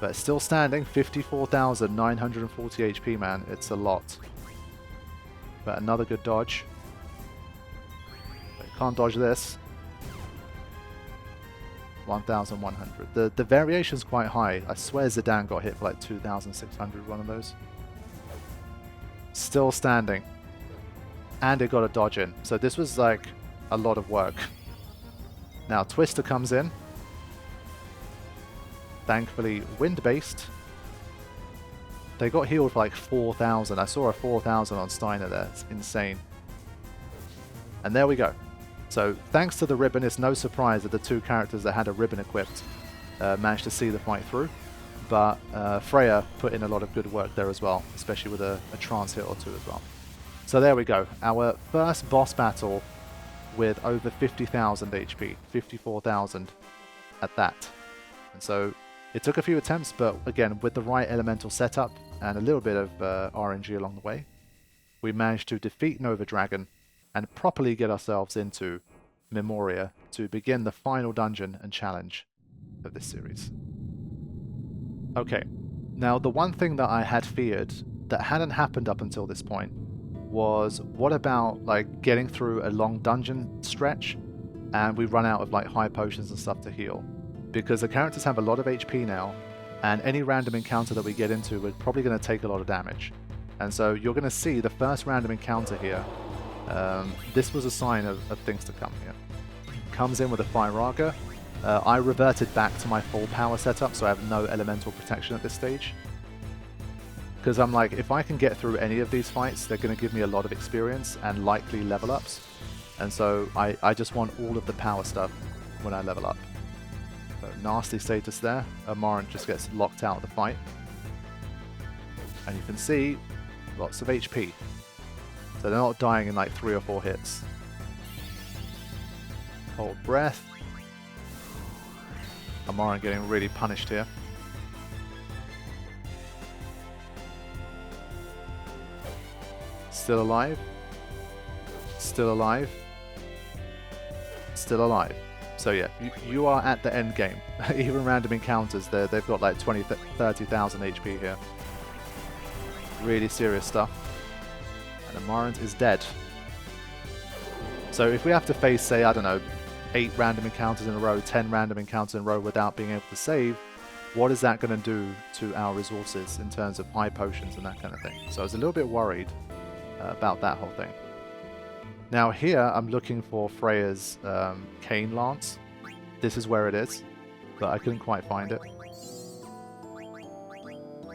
But it's still standing, 54,940 HP, man. It's a lot. But another good dodge. But can't dodge this. 1,100. The variation's quite high. I swear Zidane got hit for like 2,600, one of those. Still standing. And it got a dodge in. So this was like a lot of work. Now Twister comes in. Thankfully wind-based. They got healed for like 4,000. I saw a 4,000 on Steiner there. It's insane. And there we go. So thanks to the ribbon, it's no surprise that the 2 characters that had a ribbon equipped managed to see the fight through. But Freya put in a lot of good work there as well, especially with a trance hit or 2 as well. So there we go, our first boss battle with over 50,000 HP, 54,000 at that. And so it took a few attempts, but again, with the right elemental setup and a little bit of RNG along the way, we managed to defeat Nova Dragon and properly get ourselves into Memoria to begin the final dungeon and challenge of this series. Okay, now the one thing that I had feared that hadn't happened up until this point was, what about like getting through a long dungeon stretch and we run out of like high potions and stuff to heal? Because the characters have a lot of HP now, and any random encounter that we get into, we're probably going to take a lot of damage. And so you're going to see the first random encounter here. This was a sign of things to come here. Comes in with a Firaga. I reverted back to my full power setup, so I have no elemental protection at this stage. Because I'm like, if I can get through any of these fights, they're going to give me a lot of experience and likely level ups. And so I just want all of the power stuff when I level up. So nasty status there. Amarant just gets locked out of the fight. And you can see lots of HP. So they're not dying in like 3 or 4 hits. Hold breath. Amarant getting really punished here. Still alive. Still alive. Still alive. So yeah, you are at the end game. Even random encounters, they've got like 30,000 HP here. Really serious stuff. And Amarant is dead. So if we have to face, say, I don't know, 8 random encounters in a row, 10 random encounters in a row without being able to save, what is that going to do to our resources in terms of high potions and that kind of thing? So I was a little bit worried about that whole thing. Now here I'm looking for Freya's Cane Lance. This is where it is, but I couldn't quite find it.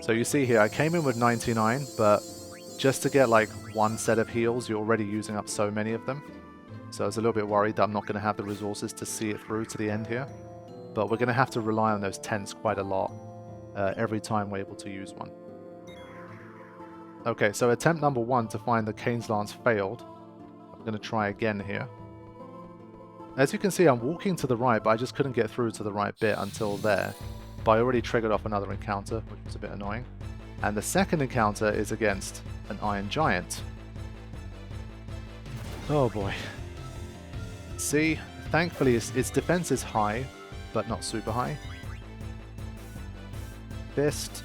So you see here, I came in with 99, but just to get like 1 set of heals, you're already using up so many of them. So I was a little bit worried that I'm not going to have the resources to see it through to the end here. But we're going to have to rely on those tents quite a lot every time we're able to use one. Okay, so attempt number 1 to find the Cane's Lance failed. I'm going to try again here. As you can see, I'm walking to the right, but I just couldn't get through to the right bit until there. But I already triggered off another encounter, which was a bit annoying. And the second encounter is against an Iron Giant. Oh boy. See, thankfully its defense is high, but not super high. Fist.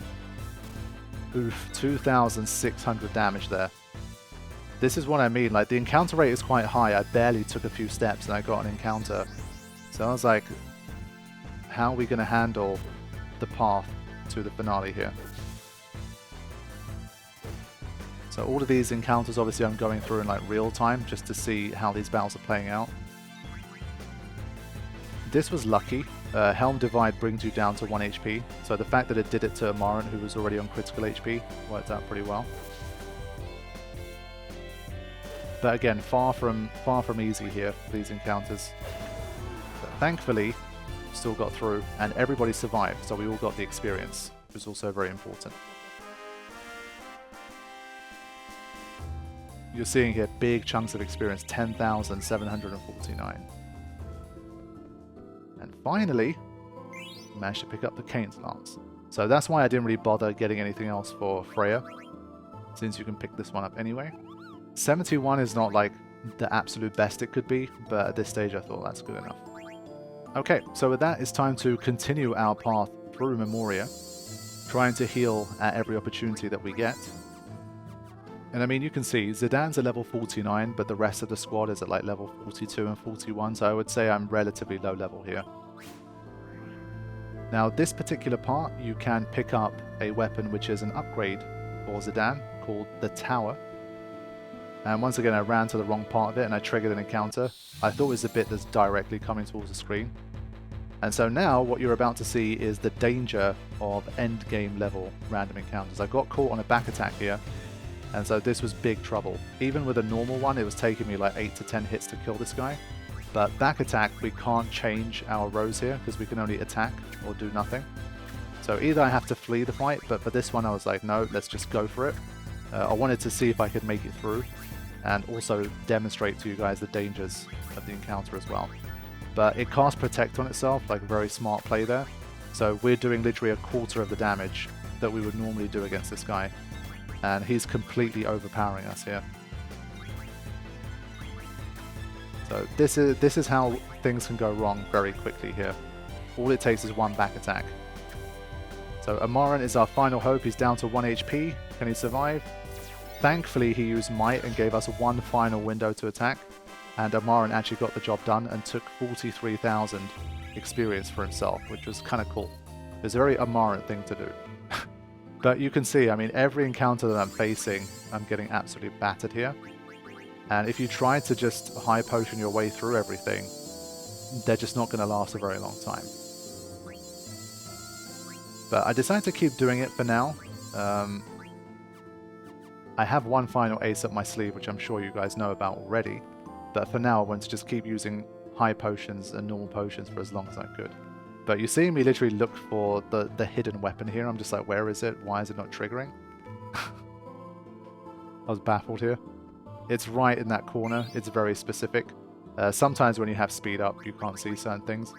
Oof, 2,600 damage there. This is what I mean, like the encounter rate is quite high. I barely took a few steps and I got an encounter. So I was like, how are we going to handle the path to the finale here? So all of these encounters, obviously I'm going through in like real time just to see how these battles are playing out. This was lucky. Helm Divide brings you down to 1 HP, so the fact that it did it to Amarant, who was already on critical HP, worked out pretty well. But again, far from easy here for these encounters. But thankfully, still got through, and everybody survived, so we all got the experience, which is also very important. You're seeing here big chunks of experience, 10,749. And finally, managed to pick up the Cane's Lance. So that's why I didn't really bother getting anything else for Freya, since you can pick this one up anyway. 71 is not like the absolute best it could be, but at this stage I thought that's good enough. Okay, so with that, it's time to continue our path through Memoria, trying to heal at every opportunity that we get. And I mean, you can see, Zidane's at level 49, but the rest of the squad is at like level 42 and 41, so I would say I'm relatively low level here. Now, this particular part, you can pick up a weapon which is an upgrade for Zidane, called the Tower. And once again, I ran to the wrong part of it and I triggered an encounter. I thought it was a bit that's directly coming towards the screen. And so now, what you're about to see is the danger of endgame level random encounters. I got caught on a back attack here. And so this was big trouble. Even with a normal one, it was taking me like 8 to 10 hits to kill this guy. But back attack, we can't change our rows here because we can only attack or do nothing. So either I have to flee the fight, but for this one I was like, no, let's just go for it. I wanted to see if I could make it through and also demonstrate to you guys the dangers of the encounter as well. But it casts Protect on itself, like a very smart play there. So we're doing literally a quarter of the damage that we would normally do against this guy. And he's completely overpowering us here. So this is how things can go wrong very quickly here. All it takes is one back attack. So Amarant is our final hope. He's down to 1 HP. Can he survive? Thankfully, he used Might and gave us one final window to attack, and Amaran actually got the job done and took 43,000 experience for himself, which was kind of cool. It's a very Amaran thing to do. But you can see, I mean, every encounter that I'm facing, I'm getting absolutely battered here. And if you try to just high potion your way through everything, they're just not going to last a very long time. But I decided to keep doing it for now. I have one final ace up my sleeve, which I'm sure you guys know about already. But for now, I want to just keep using high potions and normal potions for as long as I could. But you see me literally look for the hidden weapon here. I'm just like, where is it? Why is it not triggering? I was baffled here. It's right in that corner. It's very specific. Sometimes when you have speed up, you can't see certain things.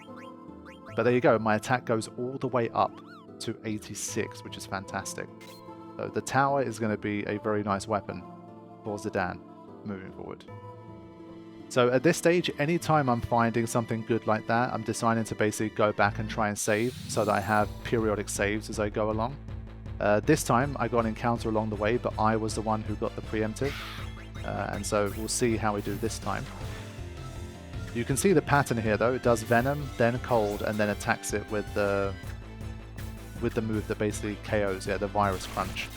But there you go. My attack goes all the way up to 86, which is fantastic. So the tower is going to be a very nice weapon for Zidane moving forward. So at this stage, anytime I'm finding something good like that, I'm deciding to basically go back and try and save so that I have periodic saves as I go along. This time I got an encounter along the way, but I was the one who got the preemptive. And so we'll see how we do this time. You can see the pattern here though. It does Venom, then Cold, and then attacks it with the move that basically KOs, the Virus Crunch.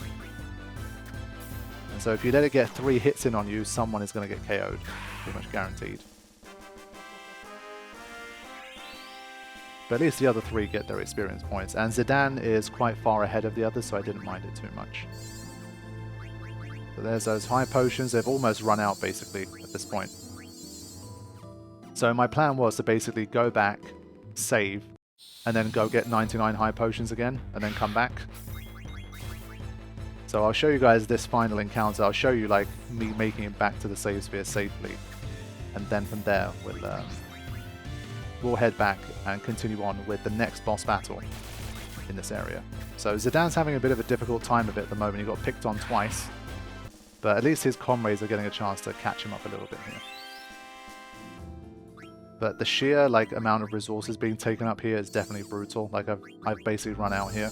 And so if you let it get 3 hits in on you, someone is going to get KO'd. Pretty much guaranteed. But at least the other 3 get their experience points. And Zidane is quite far ahead of the others, so I didn't mind it too much. So there's those high potions. They've almost run out, basically, at this point. So my plan was to basically go back, save, and then go get 99 high potions again, and then come back. So I'll show you guys this final encounter. I'll show you like me making it back to the save sphere safely. And then from there, we'll head back and continue on with the next boss battle in this area. So Zidane's having a bit of a difficult time of it at the moment. He got picked on twice. But at least his comrades are getting a chance to catch him up a little bit here. But the sheer amount of resources being taken up here is definitely brutal. Like I've basically run out here.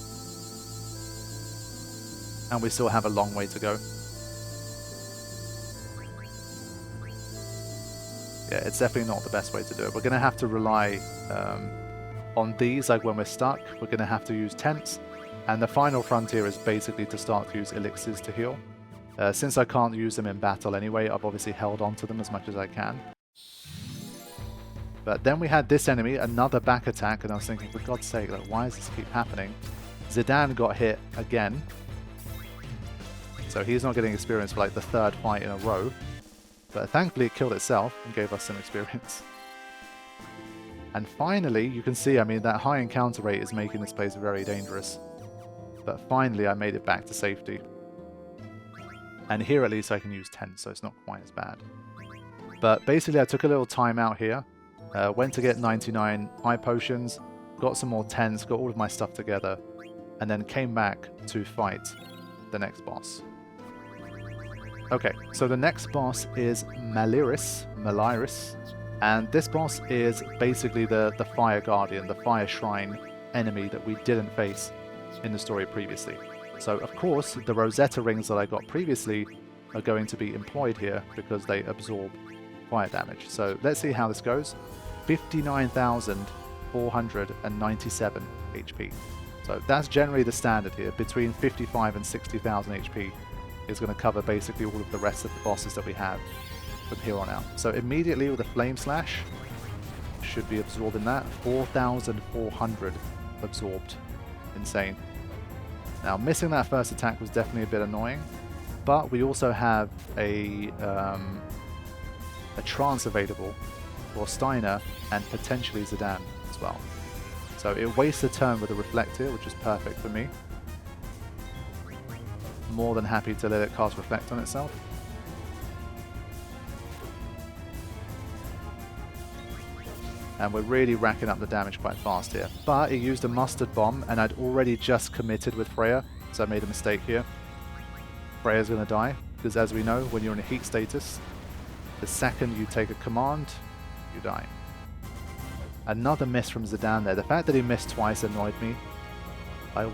And we still have a long way to go. Yeah, it's definitely not the best way to do it. We're going to have to rely on these, like when we're stuck. We're going to have to use tents. And the final frontier is basically to start to use elixirs to heal. Since I can't use them in battle anyway, I've obviously held on to them as much as I can. But then we had this enemy, another back attack, and I was thinking, for God's sake, why does this keep happening? Zidane got hit again. So he's not getting experience for the 3rd fight in a row. But thankfully it killed itself and gave us some experience. And finally, you can see, I mean, that high encounter rate is making this place very dangerous. But finally I made it back to safety. And here at least I can use tents, so it's not quite as bad. But basically I took a little time out here. Went to get 99 high potions, got some more tents, got all of my stuff together, and then came back to fight the next boss. Okay, so the next boss is Maliris, and this boss is basically the Fire Guardian, the Fire Shrine enemy that we didn't face in the story previously. So of course, the Rosetta rings that I got previously are going to be employed here because they absorb fire damage. So let's see how this goes. 59,497 HP. So that's generally the standard here. Between 55 and 60,000 HP is going to cover basically all of the rest of the bosses that we have from here on out. So immediately with a Flame Slash, should be absorbing that. 4,400 absorbed. Insane. Now missing that first attack was definitely a bit annoying, but we also have a trance available for Steiner and potentially Zidane as well. So it wastes a turn with a Reflect here, which is perfect for me. More than happy to let it cast Reflect on itself. And we're really racking up the damage quite fast here. But it used a Mustard Bomb, and I'd already just committed with Freya, so I made a mistake here. Freya's going to die, because as we know, when you're in a heat status, the second you take a command, you die. Another miss from Zidane there. The fact that he missed twice annoyed me.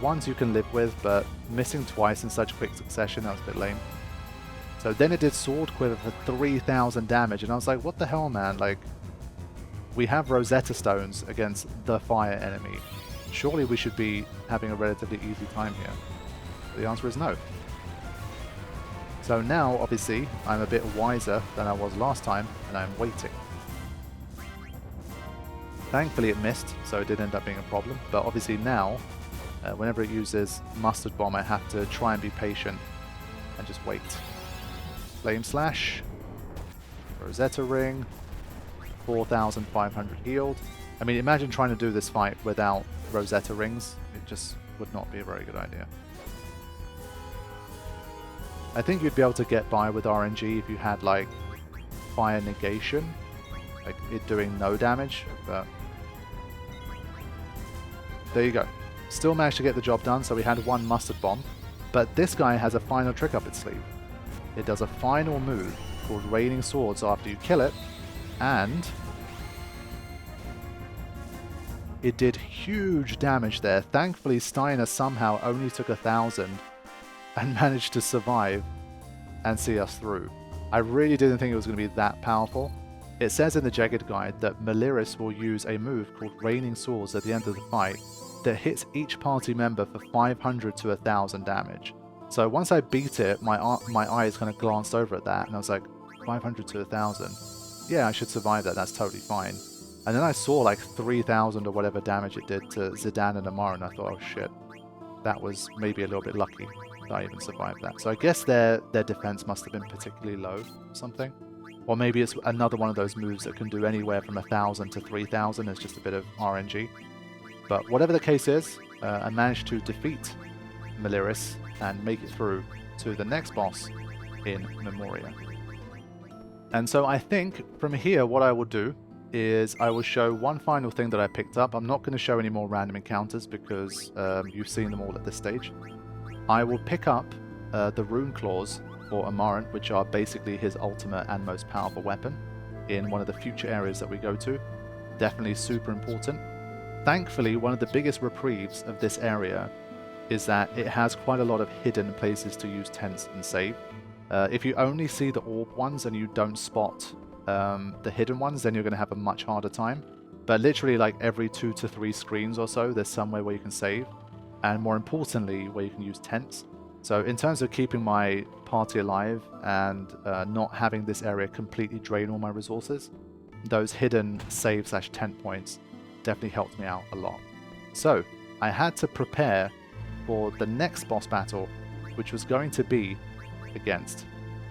Once you can live with, but missing twice in such quick succession, that was a bit lame. So then it did Sword Quiver for 3,000 damage, and I was like, what the hell, man? Like, we have Rosetta Stones against the fire enemy. Surely we should be having a relatively easy time here. But the answer is no. So now, obviously, I'm a bit wiser than I was last time, and I'm waiting. Thankfully it missed, so it did end up being a problem. But obviously now, whenever it uses Mustard Bomb, I have to try and be patient and just wait. Flame Slash, Rosetta Ring, 4,500 healed. I mean, imagine trying to do this fight without Rosetta Rings. It just would not be a very good idea. I think you'd be able to get by with RNG if you had, like, Fire Negation, like it doing no damage, but there you go. Still managed to get the job done, so we had one Mustard Bomb, but this guy has a final trick up its sleeve. It does a final move called Raining Swords after you kill it, and it did huge damage there. Thankfully, Steiner somehow only took 1,000 and managed to survive and see us through. I really didn't think it was going to be that powerful. It says in the Jagged Guide that Maliris will use a move called Raining Swords at the end of the fight that hits each party member for 500 to 1,000 damage. So once I beat it, my eyes kind of glanced over at that, and I was like, 500 to 1,000? Yeah, I should survive that, that's totally fine. And then I saw like 3,000 or whatever damage it did to Zidane and Amar, and I thought, oh shit, that was maybe a little bit lucky that I even survived that. So I guess their defense must have been particularly low or something. Or maybe it's another one of those moves that can do anywhere from 1,000 to 3,000, it's just a bit of RNG. But whatever the case is, I managed to defeat Maliris and make it through to the next boss in Memoria. And so I think from here what I will do is I will show one final thing that I picked up. I'm not going to show any more random encounters because you've seen them all at this stage. I will pick up the Rune Claws for Amarant, which are basically his ultimate and most powerful weapon in one of the future areas that we go to. Definitely super important. Thankfully, one of the biggest reprieves of this area is that it has quite a lot of hidden places to use tents and save. If you only see the orb ones and you don't spot the hidden ones, then you're going to have a much harder time. But literally like every 2 to 3 screens or so, there's somewhere where you can save. And more importantly, where you can use tents. So in terms of keeping my party alive and not having this area completely drain all my resources, those hidden save/tent points definitely helped me out a lot. So I had to prepare for the next boss battle, which was going to be against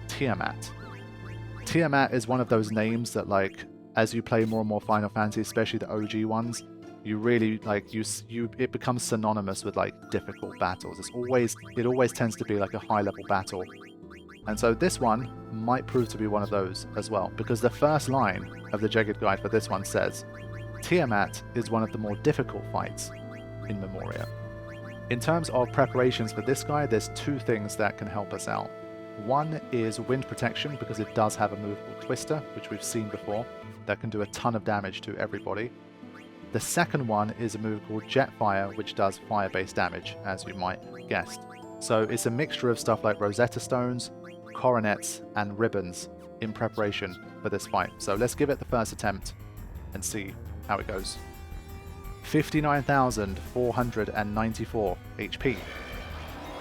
Tiamat. Tiamat is one of those names that, like, as you play more and more Final Fantasy, especially the OG ones, you really like it becomes synonymous with like difficult battles. It always tends to be like a high level battle. And so this one might prove to be one of those as well, because the first line of the Jagged Guide for this one says, Tiamat is one of the more difficult fights in Memoria. In terms of preparations for this guy, there's 2 things that can help us out. One is wind protection, because it does have a move called Twister, which we've seen before, that can do a ton of damage to everybody. The second one is a move called Jetfire, which does fire-based damage, as you might have guessed. So it's a mixture of stuff like Rosetta Stones, Coronets, and Ribbons in preparation for this fight. So let's give it the first attempt and see how it goes. 59,494 HP.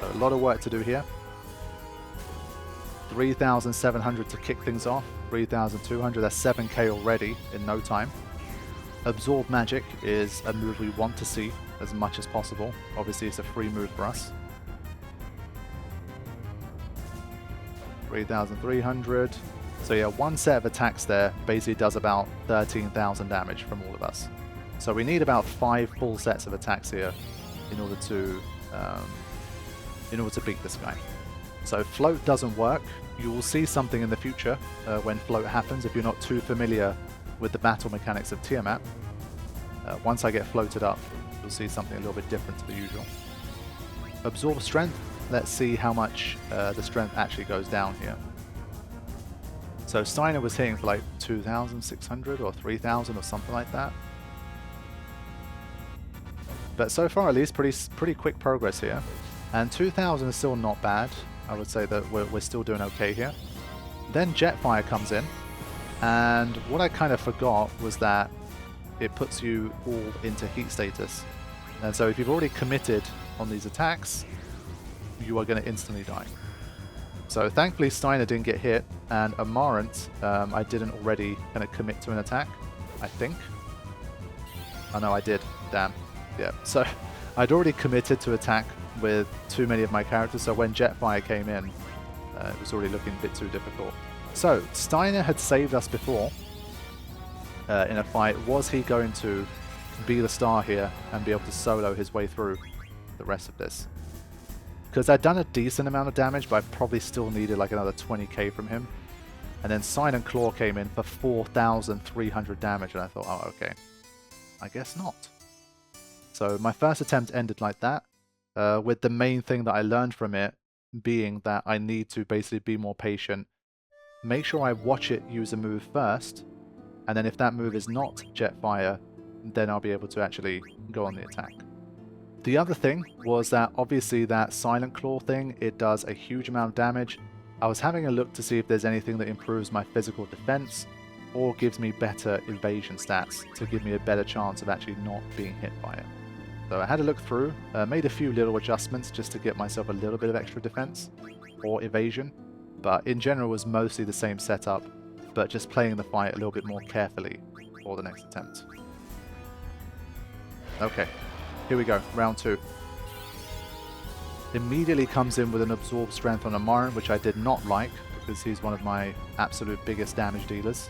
So a lot of work to do here. 3,700 to kick things off. 3,200, that's 7k already in no time. Absorb Magic is a move we want to see as much as possible. Obviously it's a free move for us. 3,300. So yeah, one set of attacks there basically does about 13,000 damage from all of us. So we need about 5 full sets of attacks here in order to beat this guy. So float doesn't work. You will see something in the future when float happens if you're not too familiar with the battle mechanics of Tiamat. Once I get floated up, you'll see something a little bit different to the usual. Absorb Strength. Let's see how much the strength actually goes down here. So Steiner was hitting for like 2,600 or 3,000 or something like that. But so far at least pretty quick progress here. And 2,000 is still not bad. I would say that we're still doing okay here. Then Jetfire comes in, and what I kind of forgot was that it puts you all into heat status. And so if you've already committed on these attacks, you are going to instantly die. So thankfully Steiner didn't get hit, and Amarant, I didn't already kind of commit to an attack, I think. Oh no, I did. Damn. Yeah, so I'd already committed to attack with too many of my characters, so when Jetfire came in, it was already looking a bit too difficult. So, Steiner had saved us before in a fight. Was he going to be the star here and be able to solo his way through the rest of this? Because I'd done a decent amount of damage, but I probably still needed like another 20k from him. And then Silent Claw came in for 4,300 damage, and I thought, oh, okay, I guess not. So my first attempt ended like that, with the main thing that I learned from it being that I need to basically be more patient, make sure I watch it use a move first, and then if that move is not Jetfire, then I'll be able to actually go on the attack. The other thing was that obviously that Silent Claw thing, it does a huge amount of damage. I was having a look to see if there's anything that improves my physical defense or gives me better evasion stats to give me a better chance of actually not being hit by it. So I had a look through, made a few little adjustments just to get myself a little bit of extra defense or evasion, but in general was mostly the same setup, but just playing the fight a little bit more carefully for the next attempt. Okay, here we go, round 2. Immediately comes in with an Absorb Strength on Amarant, which I did not like, because he's one of my absolute biggest damage dealers.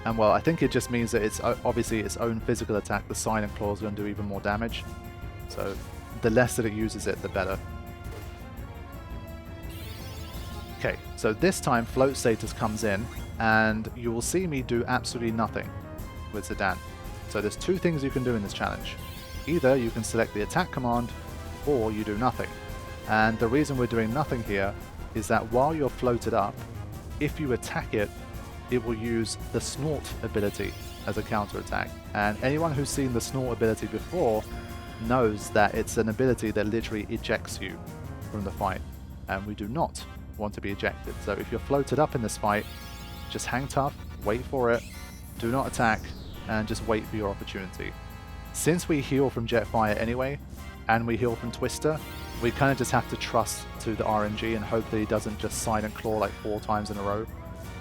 And well, I think it just means that it's obviously its own physical attack, the Silent Claw, is going to do even more damage. So the less that it uses it, the better. Okay, so this time Float Status comes in, and you will see me do absolutely nothing with Zidane. So there's two things you can do in this challenge. Either you can select the attack command, or you do nothing. And the reason we're doing nothing here is that while you're floated up, if you attack it, it will use the Snort ability as a counter attack. And anyone who's seen the Snort ability before knows that it's an ability that literally ejects you from the fight. And we do not want to be ejected. So if you're floated up in this fight, just hang tough, wait for it, do not attack, and just wait for your opportunity. Since we heal from Jetfire anyway, and we heal from Twister, we kind of just have to trust to the RNG and hope that he doesn't just Silent Claw like 4 times in a row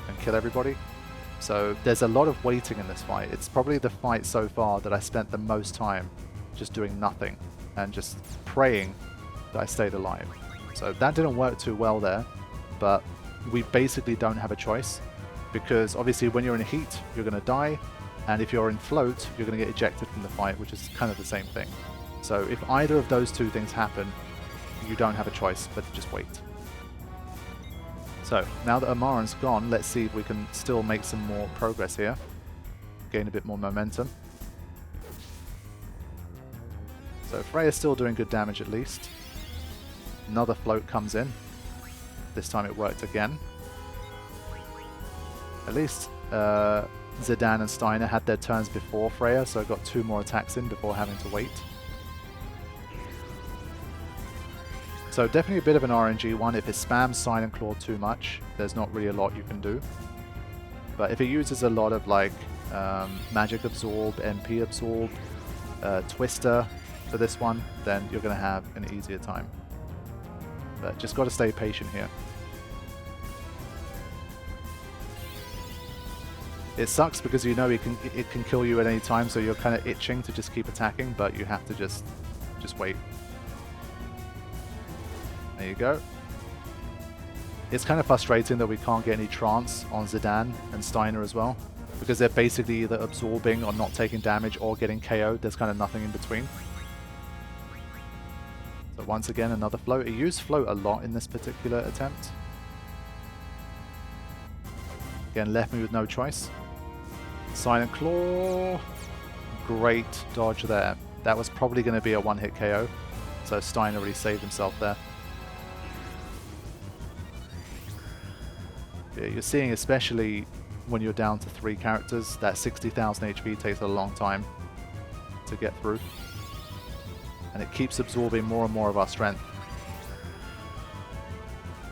and kill everybody. So there's a lot of waiting in this fight. It's probably the fight so far that I spent the most time just doing nothing and just praying that I stayed alive. So that didn't work too well there, but we basically don't have a choice, because obviously when you're in heat, you're going to die, and if you're in float, you're going to get ejected from the fight, which is kind of the same thing. So if either of those two things happen, you don't have a choice but to just wait. So now that Amarant's gone, let's see if we can still make some more progress here. Gain a bit more momentum. So Freya's still doing good damage at least. Another float comes in. This time it worked again. At least Zidane and Steiner had their turns before Freya, so I got 2 more attacks in before having to wait. So definitely a bit of an RNG one. If it spams Silent Claw too much, there's not really a lot you can do. But if it uses a lot of like Magic Absorb, MP Absorb, Twister for this one, then you're going to have an easier time. But just got to stay patient here. It sucks because you know it can kill you at any time, so you're kind of itching to just keep attacking, but you have to just wait. There you go. It's kind of frustrating that we can't get any trance on Zidane and Steiner as well, because they're basically either absorbing or not taking damage or getting KO'd. There's kind of nothing in between. So once again, another float. It used float a lot in this particular attempt. Again, left me with no choice. Silent Claw. Great dodge there. That was probably going to be a one-hit KO, so Steiner really saved himself there. Yeah, you're seeing, especially when you're down to 3 characters, that 60,000 HP takes a long time to get through. and it keeps absorbing more and more of our strength,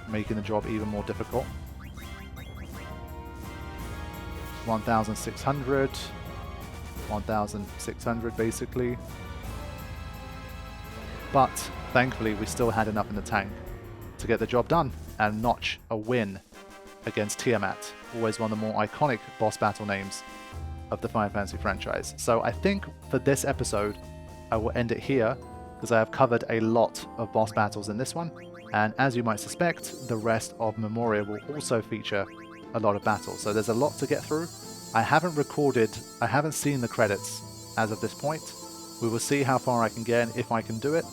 making the job even more difficult. 1,600, 1,600 basically. But thankfully we still had enough in the tank to get the job done and notch a win against Tiamat, always one of the more iconic boss battle names of the Final Fantasy franchise. So I think for this episode I will end it here, because I have covered a lot of boss battles in this one, and as you might suspect, the rest of Memoria will also feature a lot of battles, so there's a lot to get through. I haven't seen the credits as of this point. We will see how far I can get and if I can do it,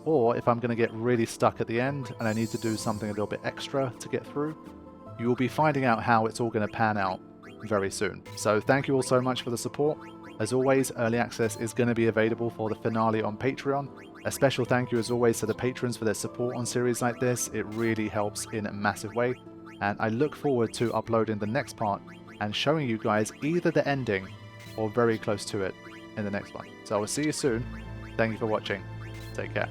or if I'm going to get really stuck at the end and I need to do something a little bit extra to get through. You will be finding out how it's all going to pan out very soon. So thank you all so much for the support. As always, early access is going to be available for the finale on Patreon. A special thank you as always to the patrons for their support on series like this. It really helps in a massive way. And I look forward to uploading the next part and showing you guys either the ending or very close to it in the next one. So I will see you soon. Thank you for watching. Take care.